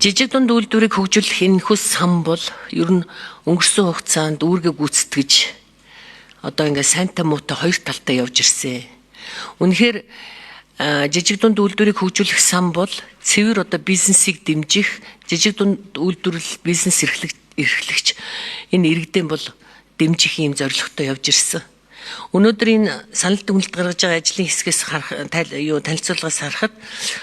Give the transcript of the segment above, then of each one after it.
Жижиг дунд үйлдвэрийг хөгжүүлэх энэ хүс сан бол ер нь өнгөрсөн хугацаанд үүргээ гүйцэтгэж одоо ингээд сайнтай муутай хоёр талтай явж ирсэн. Үнэхээр жижиг дунд үйлдвэрийг хөгжүүлэх сан бол цэвэр одоо бизнесийг дэмжих, жижиг дунд үйлдвэрлэл бизнес эрхлэгч энэ иргэдэн бол дэмжих ийм зорилготой явж ирсэн. Өнөөдөр энэ санал дүгнэлт гаргаж байгаа ажлын хэсгээс танилцуулгаас харахад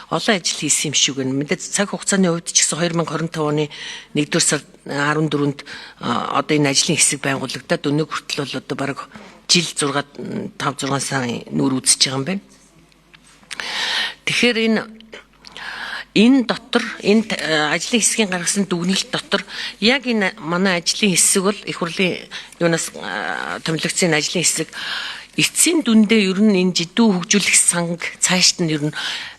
олон ажил хийсэн юм шиг байна. Мэдээж цаг хугацааны хувьд ч гэсэн 2025 оны 1-р сард 14-нд одоо энэ ажлын хэсэг байгуулагдаад өнөөдөр хүртэл бол одоо бараг жил 5-6 сарын нүүр үзэж байгаа юм байна. Тэгэхээр энэ дотор энэ ажлын хэсгийн гаргасан дүгнэлт дотор яг энэ манай ажлын хэсэг бол их хурлын юунаас томилогдсон ажлын хэсэг эцсийн дүндээ ер нь энэ жидүү хөгжүүлэх санг цаашд нь ер нь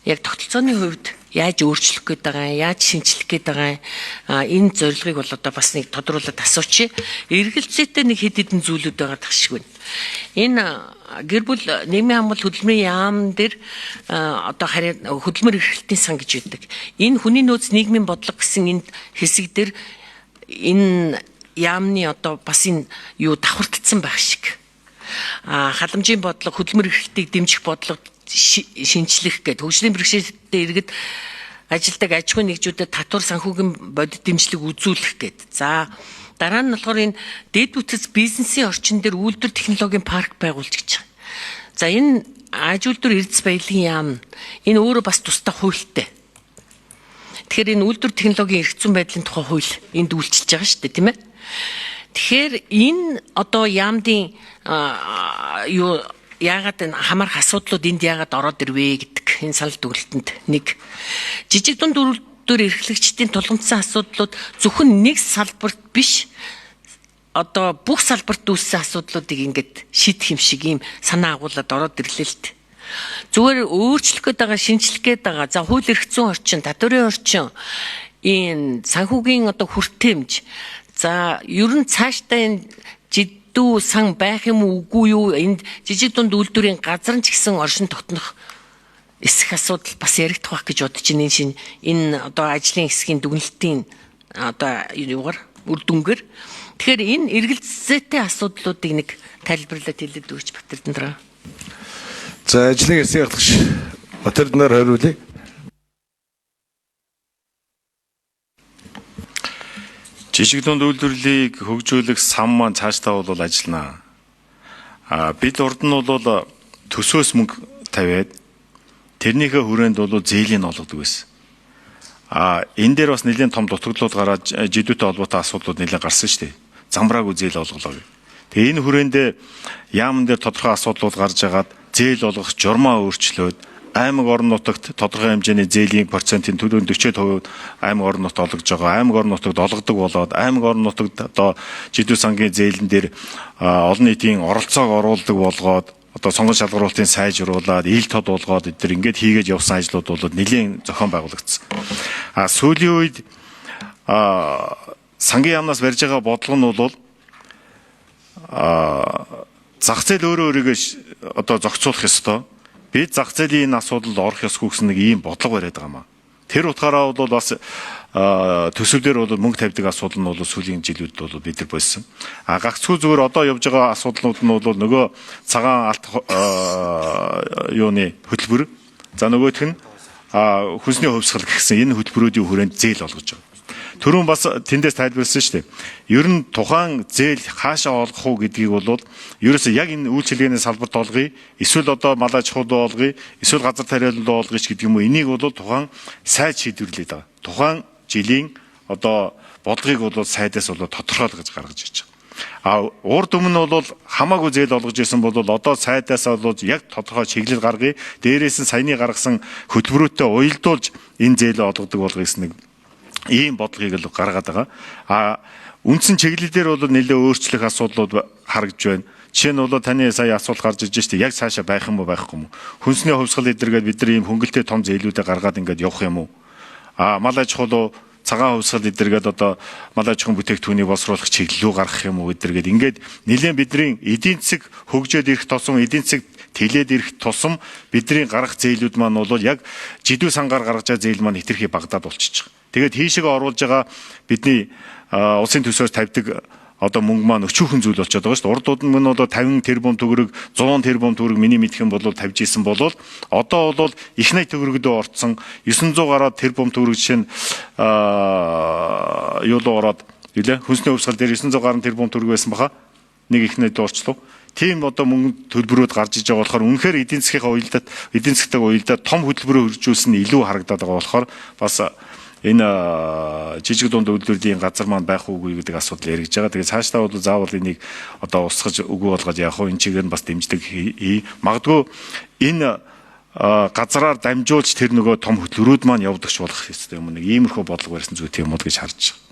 яг тогтолцооны хувьд яаж өөрчлөх гээд байгаа юм, яаж шинжлэх гээд байгаа юм, энэ зорилгыг бол одоо бас нэг тодруулаад асуучих. Эргэлзээтэй нэг хэд хэдэн зүйлүүд байгаа тахшгүй. Энэ гэр бүл нийгмийн хамгаалалт хөдөлмөрийн яам дээр одоо харин хөдөлмөр эрхлэлтийн сан гэж байдаг. Энэ хүний нөөц нийгмийн бодлого гэсэн энэ хэсэг дээр энэ яамны одоо бас энэ юу давхардсан байх шиг. Халамжийн бодлого, хөдөлмөр эрхлэлтийг дэмжих бодлого шинжлэх гэдэг хөгжлийн бэрхшээлтэй иргэд ажилдаг аж ахуйн нэгжүүдэд татвар санхүүгийн бодит дэмжлэг үзүүлэх гэдэг. За дараа нь болохоор энэ дэд бүтц бизнесийн орчин дээр үйлдвэр технологийн парк байгуулж гэж байгаа. За энэ аж үйлдвэр эрдэс баялагын яам энэ өөрөө бас тусдаа хуультай. Тэгэхээр энэ үйлдвэр технологийн эрх зүйн байдлын тухай хууль энд үйлчилж байгаа шүү дээ, тийм ээ. Тэгэхээр энэ одоо яамдын яагаад энэ хамаарх асуудлууд энд яагаад ороод ирвэ гэдэг энэ санал дүгнэлтэнд нэг жижиг дунд үйлдвэр эрхлэгчдийн тулгамдсан асуудлууд зөвхөн нэг салбарт биш одоо бүх салбарт үүссэн асуудлуудыг ингээд шийдэх юм шиг ийм санаа агуулад ороод ирлээ л дээ. Зүгээр өөрчлөх гээд байгаа, шинжлэх гээд байгаа. За хууль эрх зүйн орчин, татварын орчин, энэ санхүүгийн одоо хүртээмж. За ер нь цаашдаа энэ жидүү сан байх юм үгүй юу? Энд жижиг дунд үйлдвэрийн газар нь ч гэсэн оршин тогтнох эсэх асуудал бас яригдах байх гэж бодож байна. Энэ одоо ажлын хэсгийн дүгнэлтийн одоо юугаар үр дүнгээр. Тэгэхээр энэ эргэлзээтэй асуудлуудыг нэг тайлбарлаад хэлээд өгч Батэрдэн дараа. За ажлын хэсгийн ахлагч Батэрдэнээр хариулъя. Жижиг дунд үйлдвэрлэлийг хөгжүүлэх сан маань цаашдаа бол ажиллана. Бид урд нь бол төсөөс мөнгө тавиад тэрнийхээ хүрээнд бол зээлийн олгодог байсан. Энэ дээр бас нэлээд том дутагдлууд гараад жидүүтэй холбоотой асуудлууд нэлээд гарсан шүү дээ. Замбраагүй зээл олголоо гэх. Тэгээ энэ хүрээндээ яамн дээр тодорхой асуудлууд гарч агаад зээл олгох журмаа өөрчлөөд аймаг орон нутагт тодорхой хэмжээний зээлийн процентын төлөв 40% аймаг орон нутагт олгож байгаа. Аймаг орон нутагт олгодог болоод аймаг орон нутагт одоо жидүү сангийн зээлэн дээр олон нийтийн оролцоог оруулдаг болгоод одоо сонгон шалгаруулалтын сайжруулаад ил тод болгоод эдгээр ингээд хийгээд явсан ажлууд бол нэлийн зохион байгуулагдсан. Сүүлийн үед сангийн яамнаас барьж байгаа бодлого нь бол зах зээл өөрөө өөрийгөө одоо зохицуулах ёстой. Бид зах зээлийн энэ асуудалд орох ёсгүй гэсэн нэг ийм бодлого бариад байгаа юм. Тэр утгаараа бол бас төсөвдөр бол мөнгө тавьдаг асуудал нь бол сүүлийн жилүүд бол бид нар болсон. Гагцхүү зүгээр одоо явж байгаа асуудлууд нь бол нөгөө цагаан алт юуны хөтөлбөр. За нөгөөх нь хүнсний хувьсгал гэсэн энэ хөтөлбөрүүдийн хүрээнд зээл олгож байгаа. Түрүүн бас тэндээс тайлбарласан шүү дээ. Ер нь тухайн зээл хаашаа олгох уу гэдгийг бол ерөөсөө яг энэ үйлчилгээний салбарт олгоё, эсвэл одоо малаж хууд олгоё, эсвэл газар тариаланд олгоё гэдэг юм уу. Энийг бол тухайн сайд шийдвэрлээд байгаа. Тухайн жилийн одоо бодлогыг бол сайдаас бол тодорхойлгож гаргаж ирж байгаа. Урд өмнө бол хамаагүй зээл олгож ирсэн бол одоо сайдаас бол яг тодорхой чиглэл гаргая. Дээрээс нь саяны гаргасан хөтөлбөрүүтээ уялдуулж энэ зээлээ олгодог болгоё гэсэн нэг ийм бодлогыг л гаргаад байгаа. Үндсэн чиглэлээр бол нэлээд өөрчлөх асуудлууд харагдж байна. Жишээ нь бол таны сая асуулт гарч ирж штэ яг цаашаа байх юм уу байхгүй юм уу? Хүнсний хувьсгал эдэргээд бид нар ийм хөнгөлтэй том зээлүүдэд гаргаад ингээд явах юм уу? Мал аж ахуй цагаан хувьсгал эдэргээд одоо мал аж ахуйн бүтээгдэхүүнийг боловсруулах чиглэлөө гаргах юм уу эдэргээд ингээд нэлээд бидний эдийн засаг хөгжөөд ирэх тусам эдийн засаг тэлээд ирэх тусам бидний гарах зээлүүд маань бол яг жидүү сангаар гаргаж байгаа зээл маань хэтэрхий багдаад болчихж байгаа. Тэгээд хийшээ оруулж байгаа бидний улсын төсвөөс тавьдаг одоо мөнгө маань өчүүхэн зүйл болчиход байгаа шүү дээ. Урд удаа мөн бол 50 тэрбум төгрөг, 100 тэрбум төгрөг миний мэдэх юм бол тавьж исэн бол одоо бол их найт төгрөгдөө орцсон 900 гаруй тэрбум төгрөг жишээ нь юу л ороод үлээ хүнсний өвсгөл дээр 900 гаруй тэрбум төгрөг байсан баха. Нэг их найт орчлоо. Тийм одоо мөнгө төлбөрүүд гарч иж байгаа болохоор үнэхээр эдийн засгийн уялдаад том хөтөлбөрөөр хөржүүлсэн нь илүү харагдаад байгаа болохоор бас энэ жижиг дунд үйлдвэрлэлийн газар маань байх уугүй гэдэг асуудал яригдж байгаа. Тэгээд цаашдаа бол заавал энийг одоо усгаж өгөө болгож яах вэ? Энэ чигээр нь бас дэмждэг магадгүй энэ газараар дамжуулж тэр нөгөө том хөтөлбөрүүд маань явагдагч болох хэвээр юм нэг иймэрхүү бодлого барьсан зүйтэй юм уу гэж харж байгаа.